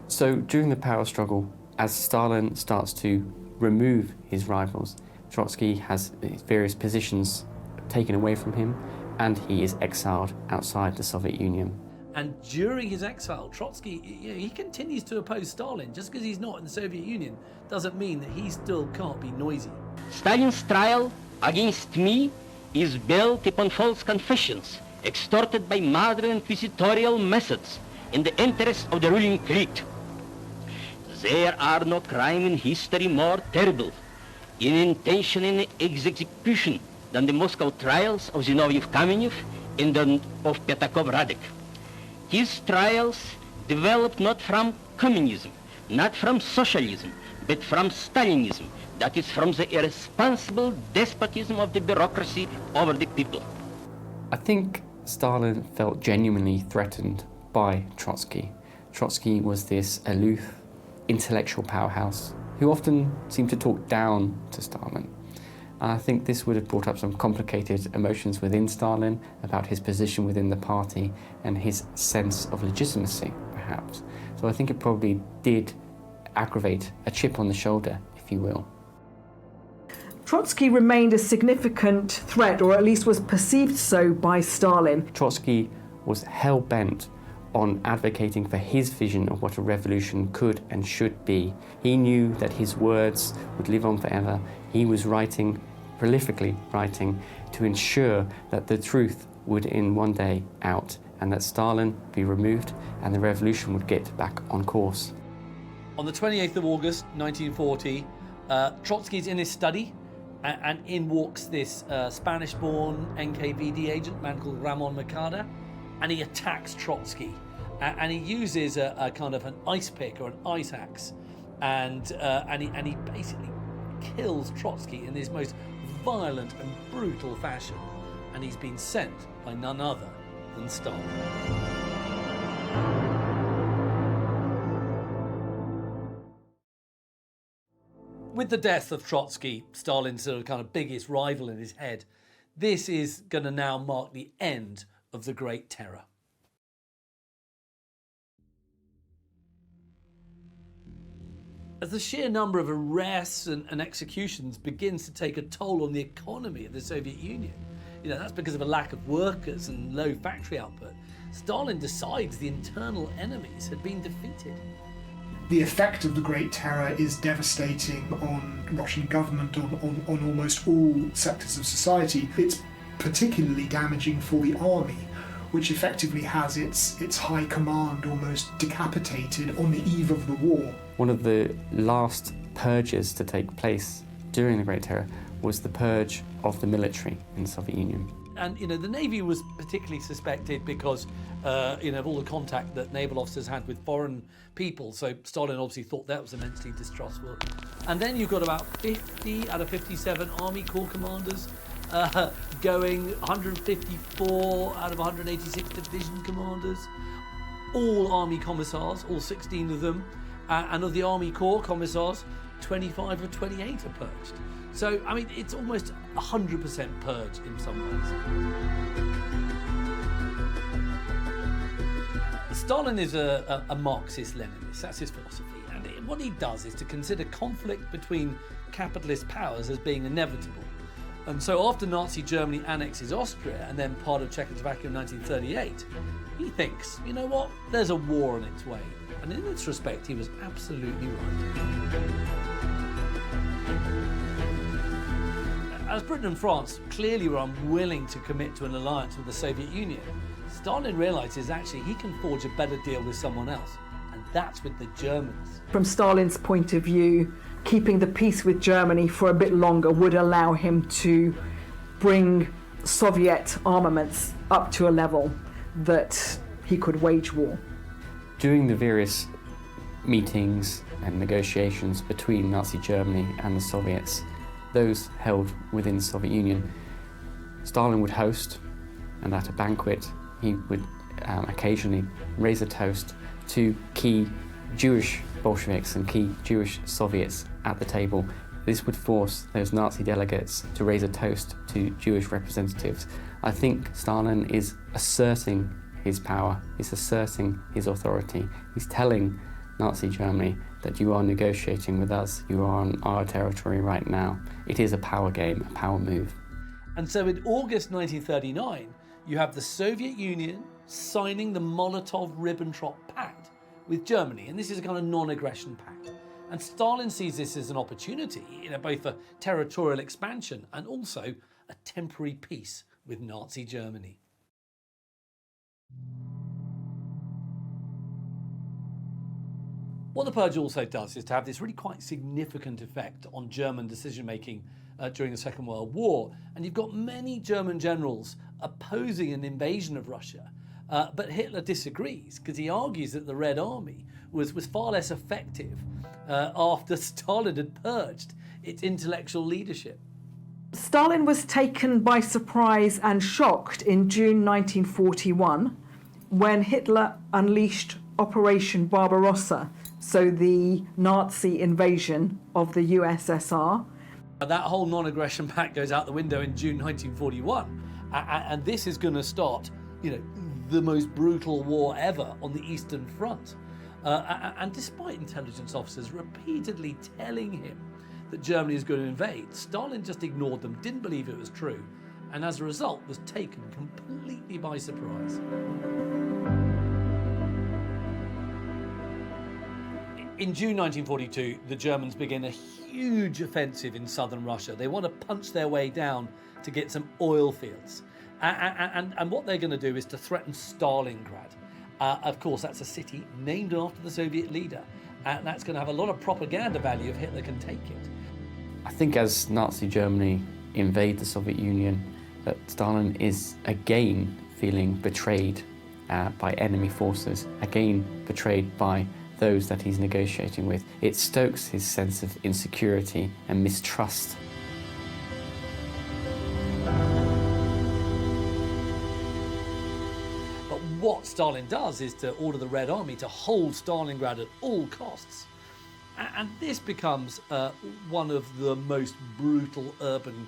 So during the power struggle, as Stalin starts to remove his rivals, Trotsky has various positions taken away from him, and he is exiled outside the Soviet Union. And during his exile, Trotsky, he continues to oppose Stalin. Just because he's not in the Soviet Union doesn't mean that he still can't be noisy. Stalin's trial against me is built upon false confessions, extorted by modern inquisitorial methods in the interest of the ruling clique. There are no crime in history more terrible in intention and execution than the Moscow trials of Zinoviev-Kamenev and of Petakov-Radek. His trials developed not from communism, not from socialism, but from Stalinism, that is, from the irresponsible despotism of the bureaucracy over the people. I think Stalin felt genuinely threatened by Trotsky. Trotsky was this aloof, intellectual powerhouse who often seemed to talk down to Stalin. And I think this would have brought up some complicated emotions within Stalin about his position within the party and his sense of legitimacy, perhaps. So I think it probably did aggravate a chip on the shoulder, if you will. Trotsky remained a significant threat, or at least was perceived so by Stalin. Trotsky was hell-bent on advocating for his vision of what a revolution could and should be. He knew that his words would live on forever. He was prolifically writing, to ensure that the truth would in one day out and that Stalin be removed and the revolution would get back on course. On the 28th of August 1940, Trotsky's in his study, and in walks this Spanish-born NKVD agent, a man called Ramon Mercader, and he attacks Trotsky. And he uses a kind of an ice pick or an ice axe, and he basically kills Trotsky in this most violent and brutal fashion. And he's been sent by none other than Stalin. With the death of Trotsky, Stalin's sort of kind of biggest rival in his head, this is going to now mark the end of the Great Terror. As the sheer number of arrests and executions begins to take a toll on the economy of the Soviet Union, that's because of a lack of workers and low factory output, Stalin decides the internal enemies had been defeated. The effect of the Great Terror is devastating on Russian government, on almost all sectors of society. It's particularly damaging for the army, which effectively has its high command almost decapitated on the eve of the war. One of the last purges to take place during the Great Terror was the purge of the military in the Soviet Union. And, the Navy was particularly suspected because, of all the contact that naval officers had with foreign people. So Stalin obviously thought that was immensely distrustful. And then you've got about 50 out of 57 Army Corps commanders going, 154 out of 186 division commanders, all Army commissars, all 16 of them, and of the Army Corps commissars, 25 or 28 are purged. So, it's almost 100% purge in some ways. Stalin is a Marxist-Leninist, that's his philosophy. And what he does is to consider conflict between capitalist powers as being inevitable. And so after Nazi Germany annexes Austria and then part of Czechoslovakia in 1938, he thinks, you know what, there's a war on its way. And in this respect, he was absolutely right. As Britain and France clearly were unwilling to commit to an alliance with the Soviet Union, Stalin realises actually he can forge a better deal with someone else, and that's with the Germans. From Stalin's point of view, keeping the peace with Germany for a bit longer would allow him to bring Soviet armaments up to a level that he could wage war. During the various meetings and negotiations between Nazi Germany and the Soviets, those held within the Soviet Union, Stalin would host, and at a banquet he would occasionally raise a toast to key Jewish Bolsheviks and key Jewish Soviets at the table. This would force those Nazi delegates to raise a toast to Jewish representatives. I think Stalin is asserting his power, he's asserting his authority. He's telling Nazi Germany that you are negotiating with us, you are on our territory right now. It is a power game, a power move. And so in August 1939, you have the Soviet Union signing the Molotov-Ribbentrop Pact with Germany, and this is a kind of non-aggression pact. And Stalin sees this as an opportunity, both for territorial expansion and also a temporary peace with Nazi Germany. What the Purge also does is to have this really quite significant effect on German decision-making during the Second World War. And you've got many German generals opposing an invasion of Russia. But Hitler disagrees because he argues that the Red Army was far less effective after Stalin had purged its intellectual leadership. Stalin was taken by surprise and shocked in June 1941 when Hitler unleashed Operation Barbarossa, so the Nazi invasion of the USSR. That whole non-aggression pact goes out the window in June 1941, and this is going to start, the most brutal war ever on the Eastern Front. And despite intelligence officers repeatedly telling him that Germany is going to invade, Stalin just ignored them, didn't believe it was true, and as a result was taken completely by surprise. In June 1942, the Germans begin a huge offensive in southern Russia. They want to punch their way down to get some oil fields. And what they're going to do is to threaten Stalingrad. Of course, that's a city named after the Soviet leader. And that's going to have a lot of propaganda value if Hitler can take it. I think as Nazi Germany invade the Soviet Union, that Stalin is again feeling betrayed by enemy forces, again betrayed by those that he's negotiating with. It stokes his sense of insecurity and mistrust. But what Stalin does is to order the Red Army to hold Stalingrad at all costs. And this becomes one of the most brutal urban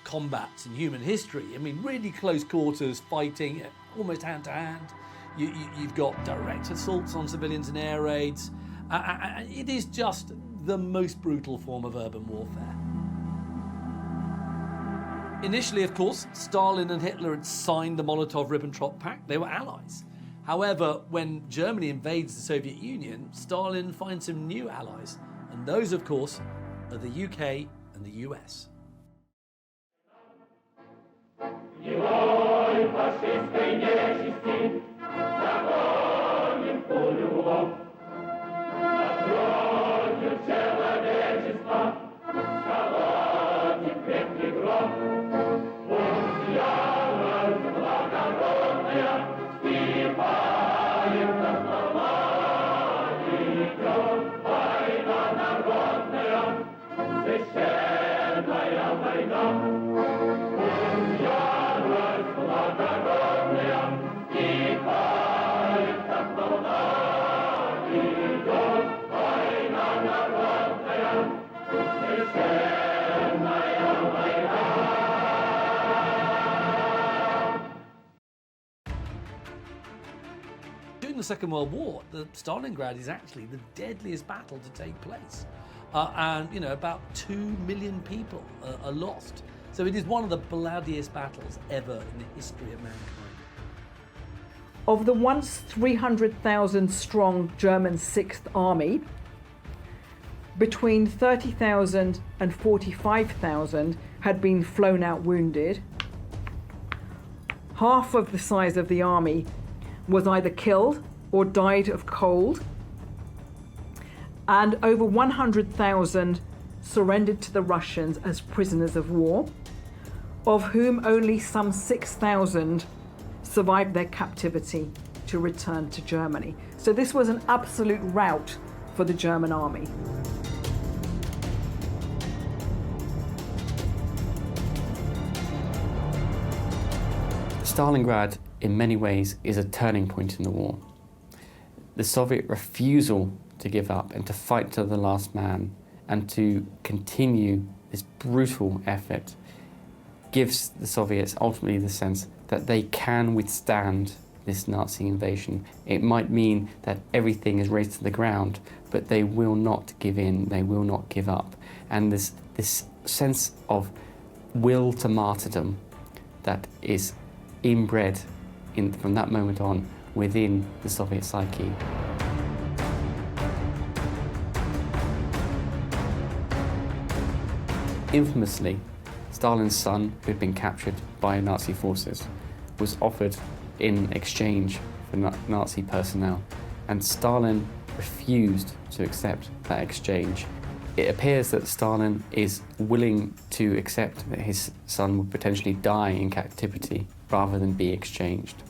combats in human history. I mean, really close quarters fighting, almost hand to hand. You've got direct assaults on civilians and air raids. It is just the most brutal form of urban warfare. Initially, of course, Stalin and Hitler had signed the Molotov-Ribbentrop Pact. They were allies. However, when Germany invades the Soviet Union, Stalin finds some new allies. And those, of course, are the UK and the US. During the Second World War, the Stalingrad is actually the deadliest battle to take place. And about 2 million people are lost. So it is one of the bloodiest battles ever in the history of mankind. Of the once 300,000 strong German 6th Army, between 30,000 and 45,000 had been flown out wounded. Half of the size of the army was either killed or died of cold, and over 100,000 surrendered to the Russians as prisoners of war, of whom only some 6,000 survived their captivity to return to Germany. So this was an absolute rout for the German army. Stalingrad, in many ways, is a turning point in the war. The Soviet refusal to give up and to fight to the last man and to continue this brutal effort gives the Soviets ultimately the sense that they can withstand this Nazi invasion. It might mean that everything is razed to the ground, but they will not give in, they will not give up. And this sense of will to martyrdom that is inbred from that moment on within the Soviet psyche. Infamously, Stalin's son, who had been captured by Nazi forces, was offered in exchange for Nazi personnel, and Stalin refused to accept that exchange. It appears that Stalin is willing to accept that his son would potentially die in captivity rather than be exchanged.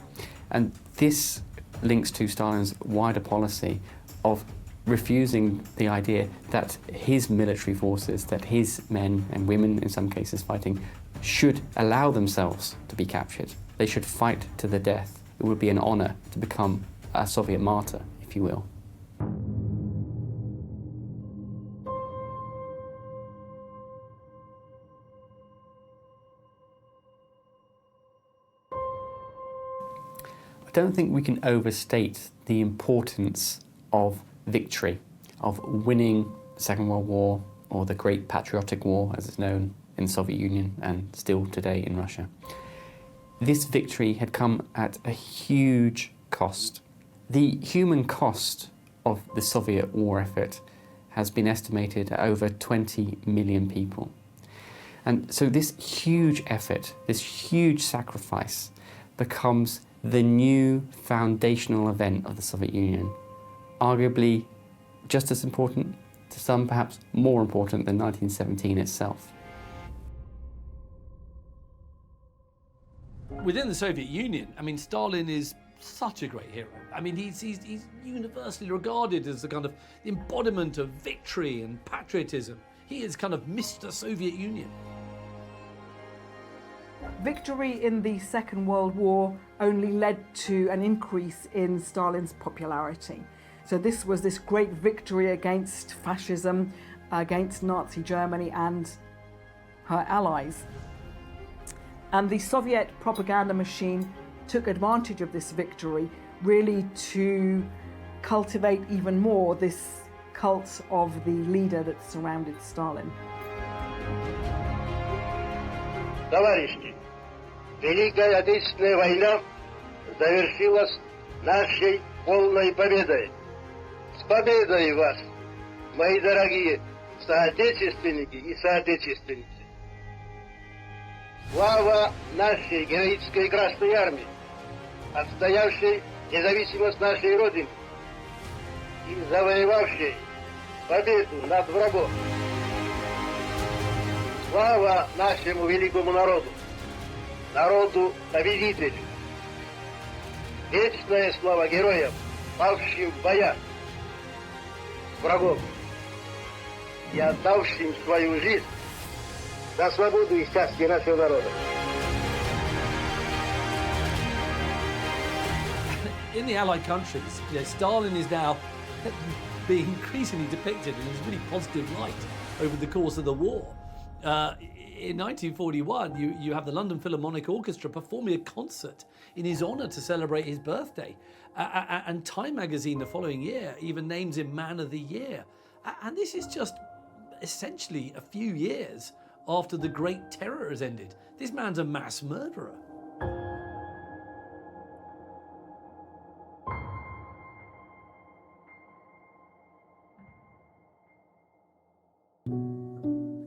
And this links to Stalin's wider policy of refusing the idea that his military forces, that his men and women, in some cases fighting, should allow themselves to be captured. They should fight to the death. It would be an honor to become a Soviet martyr, if you will. I don't think we can overstate the importance of victory, of winning the Second World War, or the Great Patriotic War, as it's known in the Soviet Union and still today in Russia. This victory had come at a huge cost. The human cost of the Soviet war effort has been estimated at over 20 million people. And so this huge effort, this huge sacrifice, becomes the new foundational event of the Soviet Union, arguably just as important, to some perhaps more important than 1917 itself. Within the Soviet Union, I mean, Stalin is such a great hero. I mean, he's universally regarded as the kind of embodiment of victory and patriotism. He is kind of Mr. Soviet Union. Victory in the Second World War only led to an increase in Stalin's popularity. So this was this great victory against fascism, against Nazi Germany and her allies. And the Soviet propaganda machine took advantage of this victory really to cultivate even more this cult of the leader that surrounded Stalin. Товарищи, Великая Отечественная война завершилась нашей полной победой. С победой вас, мои дорогие соотечественники и соотечественницы! Слава нашей героической Красной Армии, отстоявшей независимость нашей Родины и завоевавшей победу над врагом. Слава нашему великому народу, народу-победителю. Вечная слава героям, павшим в боях с врагом и отдавшим свою жизнь за свободу и счастье нашего народа. In the Allied countries, Stalin is now being increasingly depicted in this really positive light over the course of the war. In 1941, you have the London Philharmonic Orchestra performing a concert in his honour to celebrate his birthday. And Time magazine the following year even names him Man of the Year. And this is just essentially a few years after the Great Terror has ended. This man's a mass murderer.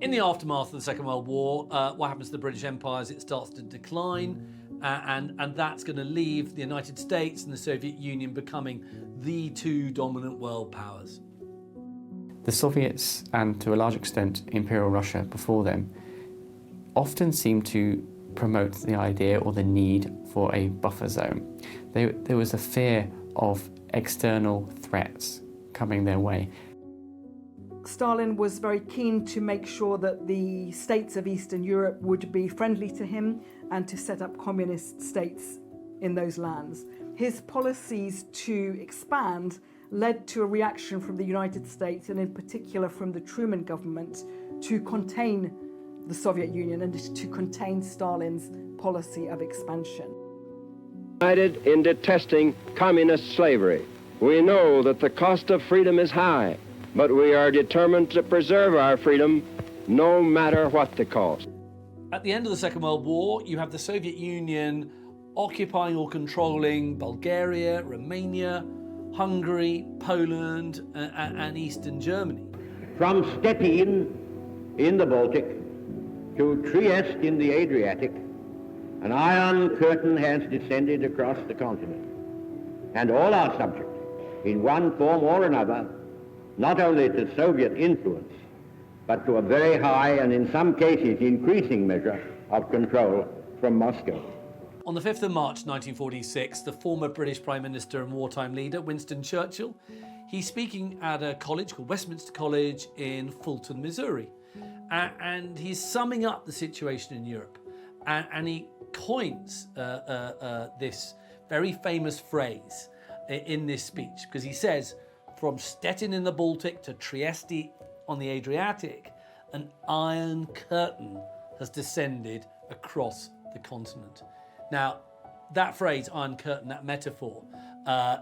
In the aftermath of the Second World War, what happens to the British Empire is it starts to decline, and that's going to leave the United States and the Soviet Union becoming the two dominant world powers. The Soviets, and to a large extent Imperial Russia before them, often seem to promote the idea or the need for a buffer zone. There was a fear of external threats coming their way. Stalin was very keen to make sure that the states of Eastern Europe would be friendly to him and to set up communist states in those lands. His policies to expand led to a reaction from the United States, and in particular from the Truman government, to contain the Soviet Union and to contain Stalin's policy of expansion. United in detesting communist slavery. We know that the cost of freedom is high, but we are determined to preserve our freedom no matter what the cost. At the end of the Second World War, you have the Soviet Union occupying or controlling Bulgaria, Romania, Hungary, Poland, and Eastern Germany. From Stettin in the Baltic to Trieste in the Adriatic, an iron curtain has descended across the continent. And all are subject, in one form or another, not only to Soviet influence, but to a very high and in some cases increasing measure of control from Moscow. On the 5th of March 1946, the former British Prime Minister and wartime leader, Winston Churchill, he's speaking at a college called Westminster College in Fulton, Missouri. And he's summing up the situation in Europe. And he coins this very famous phrase in this speech, because he says, from Stettin in the Baltic to Trieste on the Adriatic, an iron curtain has descended across the continent. Now, that phrase, iron curtain, that metaphor,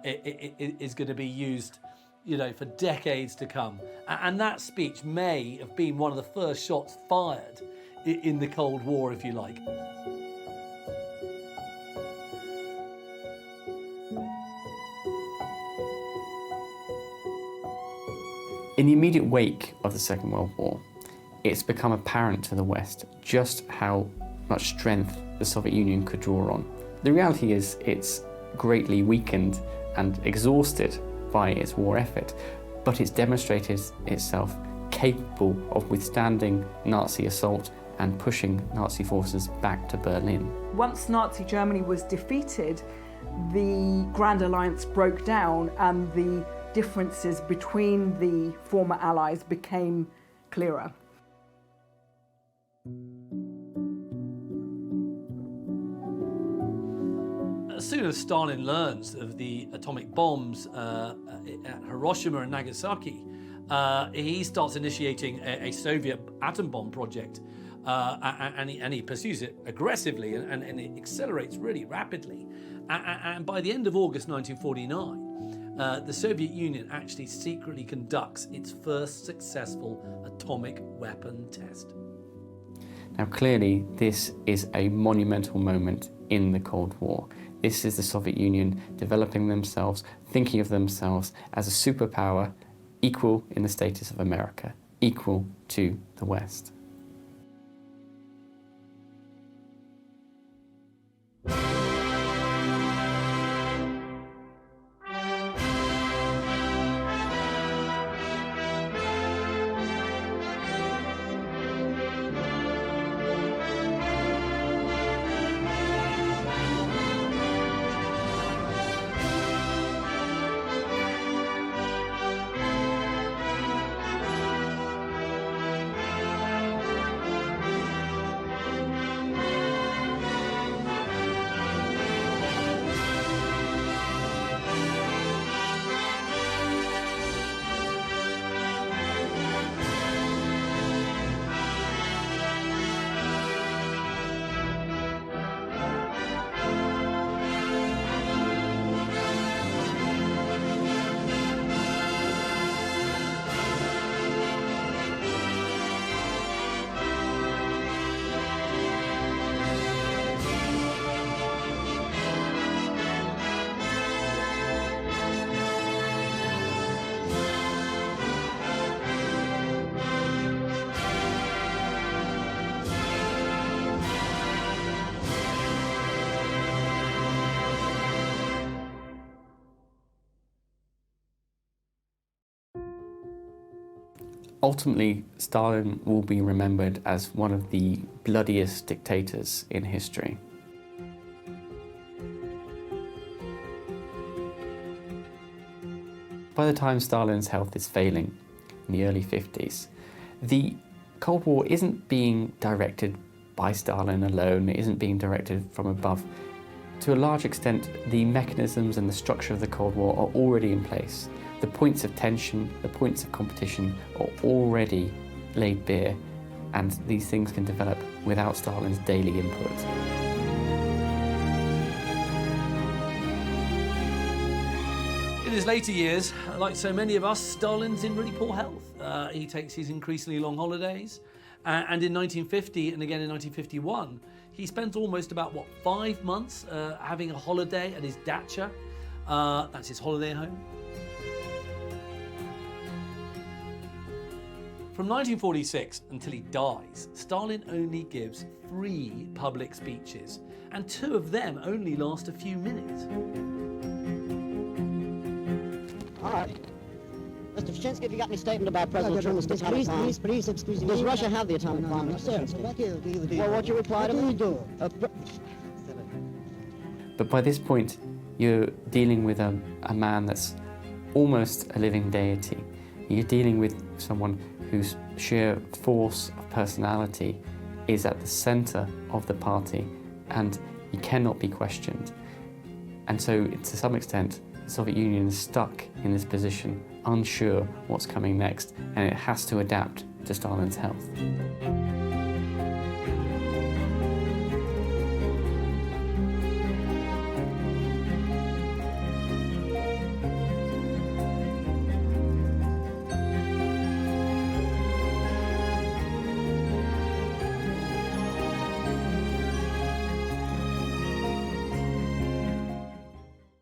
is going to be used, for decades to come. And that speech may have been one of the first shots fired in the Cold War, if you like. In the immediate wake of the Second World War, it's become apparent to the West just how much strength the Soviet Union could draw on. The reality is it's greatly weakened and exhausted by its war effort, but it's demonstrated itself capable of withstanding Nazi assault and pushing Nazi forces back to Berlin. Once Nazi Germany was defeated, the Grand Alliance broke down and the differences between the former allies became clearer. As soon as Stalin learns of the atomic bombs at Hiroshima and Nagasaki, he starts initiating a Soviet atom bomb project, and he pursues it aggressively, and it accelerates really rapidly. And by the end of August 1949, the Soviet Union actually secretly conducts its first successful atomic weapon test. Now clearly this is a monumental moment in the Cold War. This is the Soviet Union developing themselves, thinking of themselves as a superpower equal in the status of America, equal to the West. Ultimately, Stalin will be remembered as one of the bloodiest dictators in history. By the time Stalin's health is failing, in the early 50s, the Cold War isn't being directed by Stalin alone, it isn't being directed from above. To a large extent, the mechanisms and the structure of the Cold War are already in place. The points of tension, the points of competition are already laid bare, and these things can develop without Stalin's daily input. In his later years, like so many of us, Stalin's in really poor health. He takes his increasingly long holidays, and in 1950 and again in 1951, he spent almost about, 5 months having a holiday at his dacha. That's his holiday home. From 1946 until he dies, Stalin only gives 3 public speeches, and 2 of them only last a few minutes. All right. Mr. Vyshinsky, have you got any statement about President Truman's atomic bomb? Please, excuse me. Does Russia have the atomic bomb? No, sir. Well, what's your reply to me? But by this point, you're dealing with a man that's almost a living deity. You're dealing with someone whose sheer force of personality is at the centre of the party, and he cannot be questioned. And so, to some extent, the Soviet Union is stuck in this position, unsure what's coming next, and it has to adapt to Stalin's health.